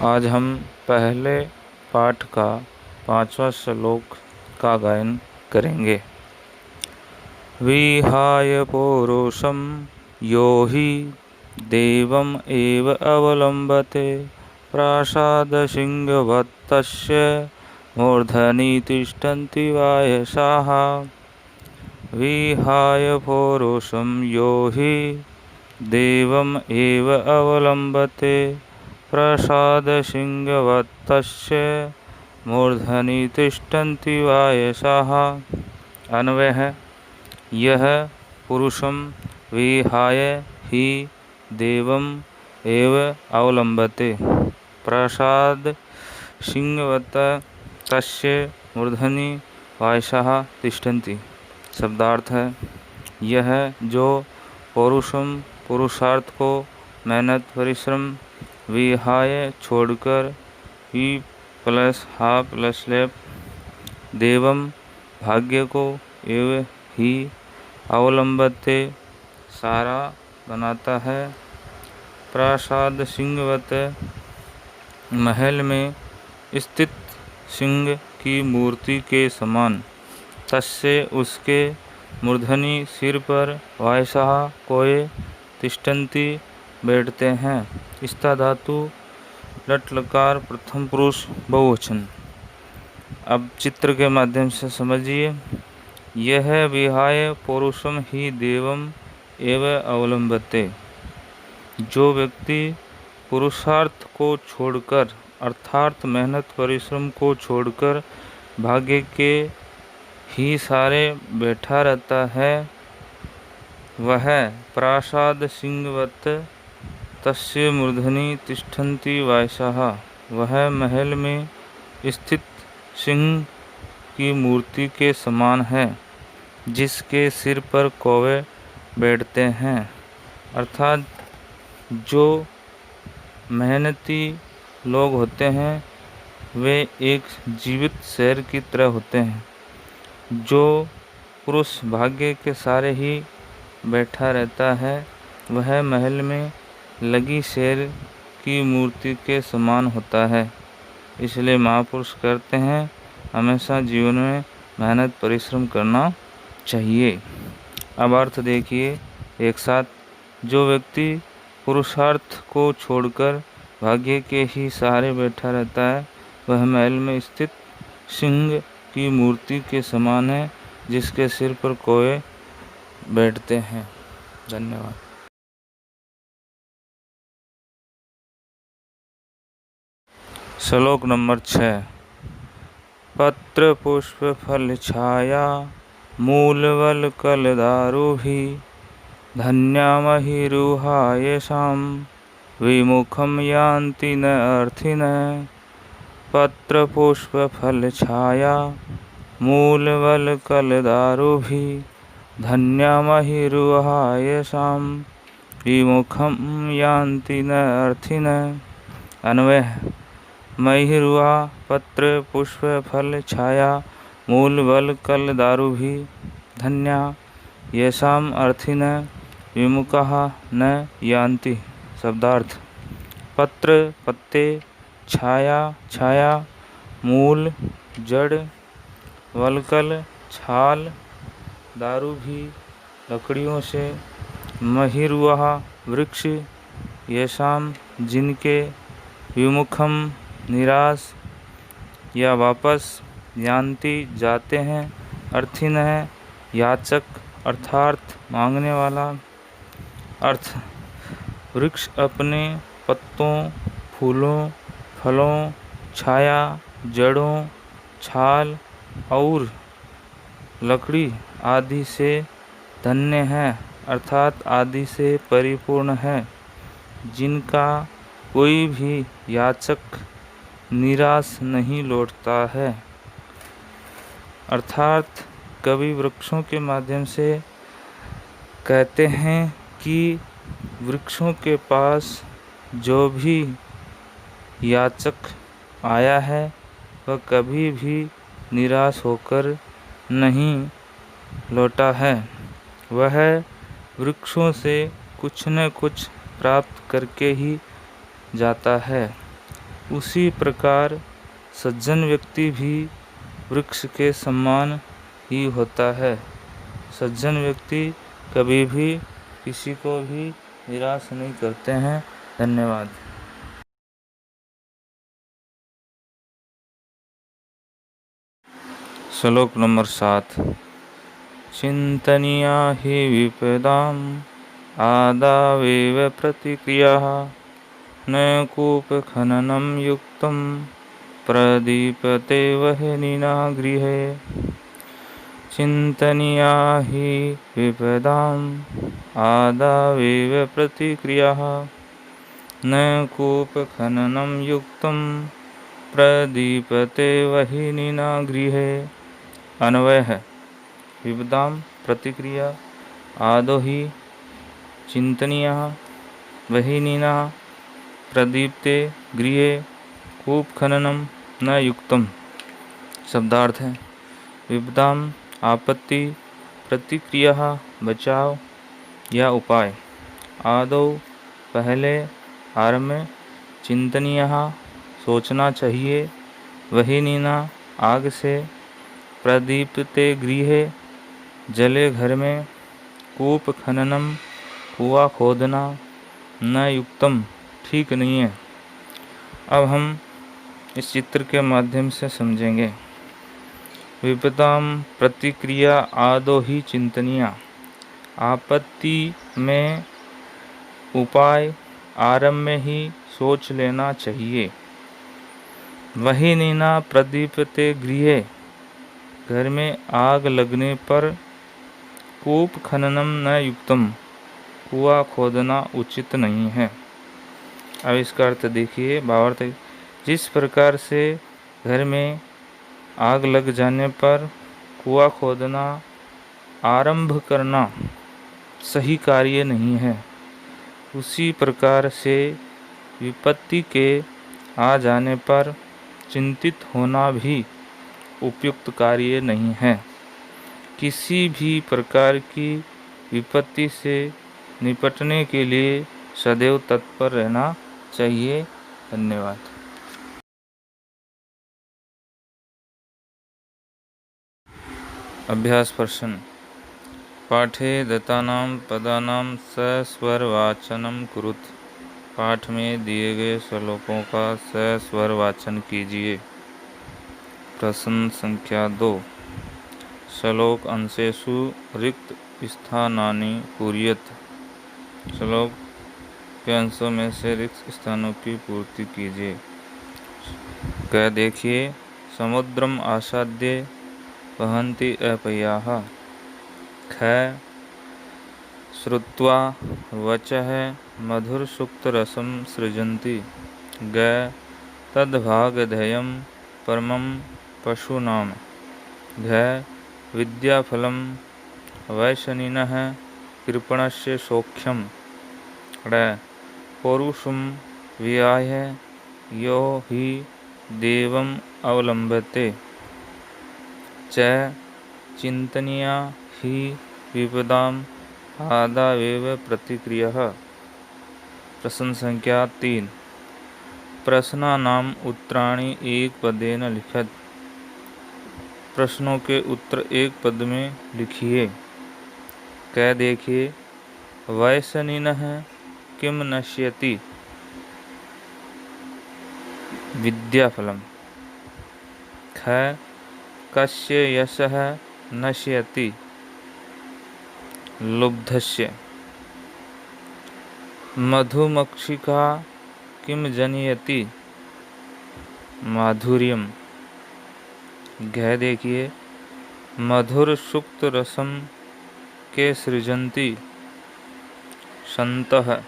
आज हम पहले पाठ का 5वां श्लोक का गायन करेंगे। विहाय पौरुषं यो हि देवम् एव अवलम्बते प्रासादसिंहवत् तस्य मूर्धनि तिष्ठन्ति वायसाः। विहाय पौरुषं यो हि देवम् एव अवलम्बते प्रसादसिंहवत् तस्य मूर्धनि तिष्ठन्ति वायसाः। अन्वय है, यह पुरुषम विहाय ही देवम एव अवलम्बते प्रसाद सिंहवत् तस्य मूर्धनि वायसाः तिष्ठन्ति। शब्दार्थ है, यह जो पौरुषम पुरुषार्थ को मेहनत परिश्रम विहाय छोड़कर ही प्लस हा प्लस लेप देवम भाग्य को एवं ही अवलंबते सारा बनाता है प्रासाद सिंहवत महल में स्थित सिंह की मूर्ति के समान तस्य उसके मूर्धनि सिर पर वायसाः कोय तिष्ठन्ति बैठते हैं। स्था धातु लट लकार प्रथम पुरुष बहुवचन। अब चित्र के माध्यम से समझिए। यह विहाय पौरुषम ही देवम एव अवलंबते, जो व्यक्ति पुरुषार्थ को छोड़कर अर्थात मेहनत परिश्रम को छोड़कर भाग्य के ही सारे बैठा रहता है, वह प्रासाद सिंहवत् तस्य मूर्धनि तिष्ठन्ति वायसाः, वह महल में स्थित सिंह की मूर्ति के समान है जिसके सिर पर कौवे बैठते हैं। अर्थात जो मेहनती लोग होते हैं वे एक जीवित शहर की तरह होते हैं। जो पुरुष भाग्य के सारे ही बैठा रहता है वह महल में लगी शेर की मूर्ति के समान होता है। इसलिए महापुरुष कहते हैं हमेशा जीवन में मेहनत परिश्रम करना चाहिए। अब अर्थ देखिए एक साथ। जो व्यक्ति पुरुषार्थ को छोड़कर भाग्य के ही सहारे बैठा रहता है वह महल में स्थित सिंह की मूर्ति के समान है जिसके सिर पर कौवे बैठते हैं। धन्यवाद। श्लोक नंबर 6। पत्र पुष्प फल छाया मूलवल कलदारुभि धन्यामहिरुहा येषां विमुखं यान्ति न अर्थिनः। पत्र पुष्प फल छाया मूलवल कलदारुभि धन्यामहिरुहा येषां विमुखं यान्ति न अर्थिनः। अन्वय, महिरुआ पत्र पुष्प फल छाया मूल बल कल दारु भी धन्या येषाम अर्थिनः विमुखः न यान्ति। शब्दार्थ, पत्र पत्ते, छाया छाया, मूल जड़, वलकल छाल, दारू भी लकड़ियों से, महिरुआ वृक्ष, येषाम जिनके, विमुखम निराश या वापस, यान्ति जाते हैं, अर्थिन है याचक अर्थात मांगने वाला। अर्थ, वृक्ष अपने पत्तों, फूलों, फलों, छाया, जड़ों, छाल और लकड़ी आदि से धन्य है अर्थात आदि से परिपूर्ण है, जिनका कोई भी याचक निराश नहीं लौटता है। अर्थात कवि वृक्षों के माध्यम से कहते हैं कि वृक्षों के पास जो भी याचक आया है वह कभी भी निराश होकर नहीं लौटा है। वह वृक्षों से कुछ न कुछ प्राप्त करके ही जाता है। उसी प्रकार सज्जन व्यक्ति भी वृक्ष के समान ही होता है। सज्जन व्यक्ति कभी भी किसी को भी निराश नहीं करते हैं। धन्यवाद। श्लोक नंबर 7। चिंतनीया हि विपदाम आदावेव प्रतिक्रियाः न कूपखननं युक्तं प्रदीपते वह्निना गृहे। चिंतनीया हि विपदाम आदावेव प्रतिक्रियाः न कूपखननं युक्तं प्रदीपते वह्निना गृहे। अन्वय है। विपदाम प्रतिक्रिया आदो ही चिंतनीया वह्निना प्रदीप्ते गृहे कूप खननम न युक्तम। शब्दार्थ है। विपदाम आपत्ति, प्रतिक्रिया बचाव या उपाय, आदो पहले, आरंभ में, चिंतनीय सोचना चाहिए, वह्निना आग से, प्रदीप्ते गृहे जले घर में, कूप खननम कुआं खोदना, न युक्तम ठीक नहीं है। अब हम इस चित्र के माध्यम से समझेंगे। विपदाम प्रतिक्रिया आदो ही चिंतनीय, आपत्ति में उपाय आरंभ में ही सोच लेना चाहिए। वह्निना प्रदीप्ते गृहे घर में आग लगने पर, कूप खननम न युक्तम कुआं खोदना उचित नहीं है। अब इसका अर्थ देखिए। भावार्थ, जिस प्रकार से घर में आग लग जाने पर कुआं खोदना आरंभ करना सही कार्य नहीं है, उसी प्रकार से विपत्ति के आ जाने पर चिंतित होना भी उपयुक्त कार्य नहीं है। किसी भी प्रकार की विपत्ति से निपटने के लिए सदैव तत्पर रहना चाहिए। धन्यवाद। अभ्यास प्रश्न। पाठे दत्तानां पदानां सस्वरवाचनं कुरुत। पाठ में दिए गए श्लोकों का सस्वर वाचन कीजिए। प्रश्न संख्या 2। श्लोक अंशेषु रिक्त स्थानानि पूरयत। श्लोक के अंशों में से रिक्त स्थानों की पूर्ति कीजिए। कह देखिए। समुद्रम आसाद्य वहन्ति अपयाः। ख श्रुत्वा वचः मधुरसुक्तरसं सृजन्ति। ग तद्भागधेयं परमं पशूनां। घ विद्याफलं वैशनिनः कृपणस्य सौख्यम्। ण पौरुषं विहाय यो हि देवम् अवलम्बते। च चिन्तनीया हि विपदाम् आदावेव प्रतिक्रियः। प्रश्न संख्या 3। प्रश्नानाम् उत्तराणि एक पदेन लिखत। प्रश्नों के उत्तर एक पद में लिखिए। कह देखिए। वैशनिनः किम नश्यति। विद्याफलम्। ख कस्य यशः नश्यति। लुब्धस्य। मधुमक्षिका किम जनयति। माधुर्यम्। घ देखिए। मधुर सुक्त रसम के सृजन्ति संतः।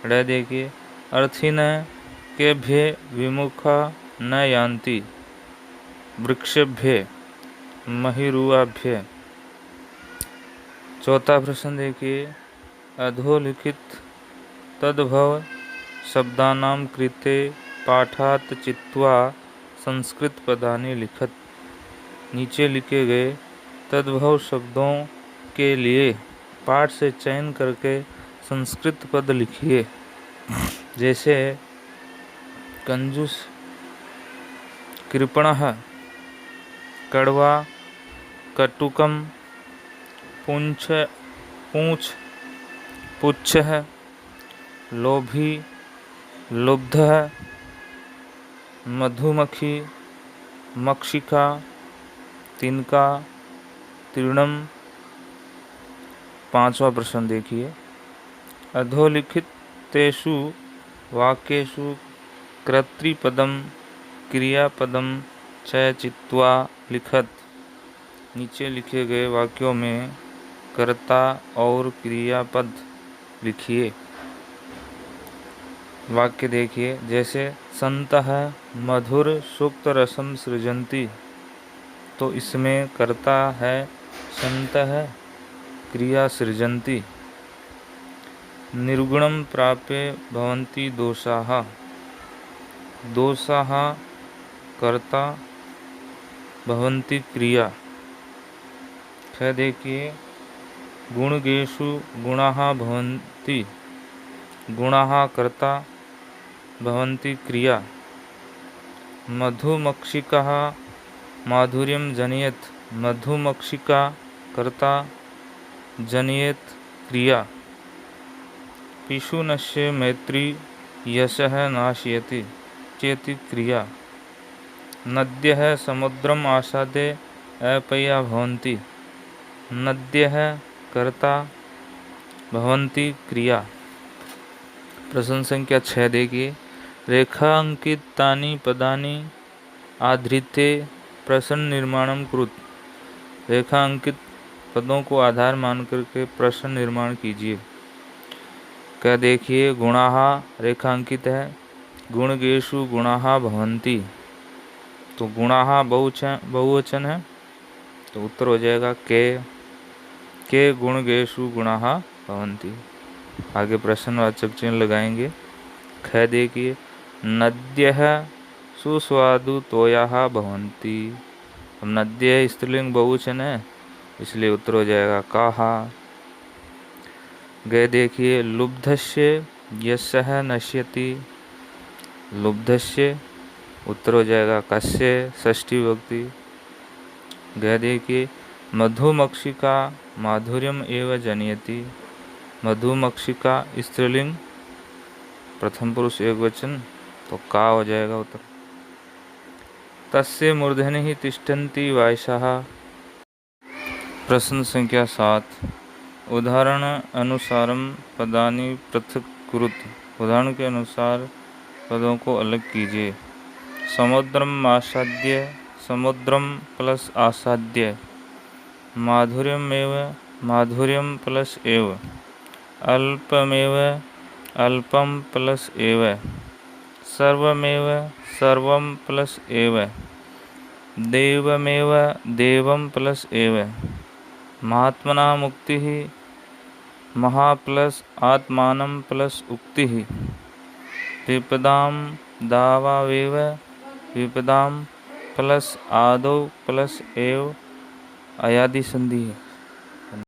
ड़ देखिए। अर्थिनः केभ्य विमुखा न यान्ति। वृक्षभ्य महिरुआभ्य। चौथा प्रश्न देखिए। अधोलिखित तद्भव शब्दानां कृते पाठात् चित्वा संस्कृत पदानि लिखत। नीचे लिखे गए तद्भव शब्दों के लिए पाठ से चयन करके संस्कृत पद लिखिए। जैसे कंजूस, कृपणः, कड़वा, कटुकम, पूंछ पूंछ, पुच्छ, लोभी, लुब्ध, मधुमक्खी, मक्षिका, तिनका, तृणम। पांचवा प्रश्न देखिए, अधोलिखितेषु वाक्येषु कर्तृपदम क्रियापदम च चित्वा लिखत। नीचे लिखे गए वाक्यों में कर्ता और क्रियापद लिखिए। वाक्य देखिए, जैसे संतः मधुर सूक्त रसम सृजन्ति, तो इसमें कर्ता है संतः, क्रिया सृजन्ति। निर्गुणम प्राप्य भवन्ति दोषाः, दोषाः कर्ता, भवन्ति क्रिया। देखिए, गुणगेषु गुणाः भवन्ति, गुणाः कर्ता, भवन्ति क्रिया। मधुमक्षिकः माधुर्यं जनयेत्, मधुमक्षिका कर्ता, जनयेत् क्रिया। पिशुनस्य मैत्री यशः नाशयति चेति क्रिया। नद्यः समुद्रम् आसाद्य अपया भवन्ति, नद्यः कर्ता, भवन्ति क्रिया। प्रश्न संख्या 6 देखिए, रेखांकितानि पदानि आधृत्य प्रश्न निर्माणम कृत। रेखांकित पदों को आधार मान करके प्रश्न निर्माण कीजिए। क्या देखिए, गुणाः रेखांकित है, गुणगेषु गुणाः भवन्ति, तो गुणाः बहुवचन है, तो उत्तर हो जाएगा के गुणगेषु गुणाः भवन्ति। आगे प्रश्नवाचक चिन्ह लगाएंगे। ख देखिए, नद्यः सुस्वादु तोयाः भवन्ति। अब नद्य स्त्रीलिंग बहुवचन है, इसलिए उत्तर हो जाएगा काहा। गए देखिए, लुब्धस्य यशः नश्यति, लुब्धस्य उत्तर हो जाएगा कस्य, षष्ठी विभक्ति। गए देखिए, मधुमक्षिका माधुर्यम एव जनयति, मधुमक्षिका स्त्रीलिंग प्रथम पुरुष एकवचन, तो का हो जाएगा उत्तर। तस्य मूर्धनि तिष्ठन्ति वायसः। प्रश्न संख्या 7, उदाहरण अनुसारम पदानि पृथक कुरुत। उदाहरण के अनुसार पदों को अलग कीजिए। समुद्रम आसाद्य, समुद्रम प्लस आसाद्य। माधुर्यमेव, माधुर्यम प्लस एव। अल्पमेव, अल्पम प्लस एव। सर्वमेव, सर्वम प्लस एव। देवमेव, देवम प्लस एव। महात्मना मुक्ति, महा प्लस आत्मानं प्लस उक्ति। विपदाम दावावेव, विपदाम प्लस आदौ प्लस एव। अयादि संधि है।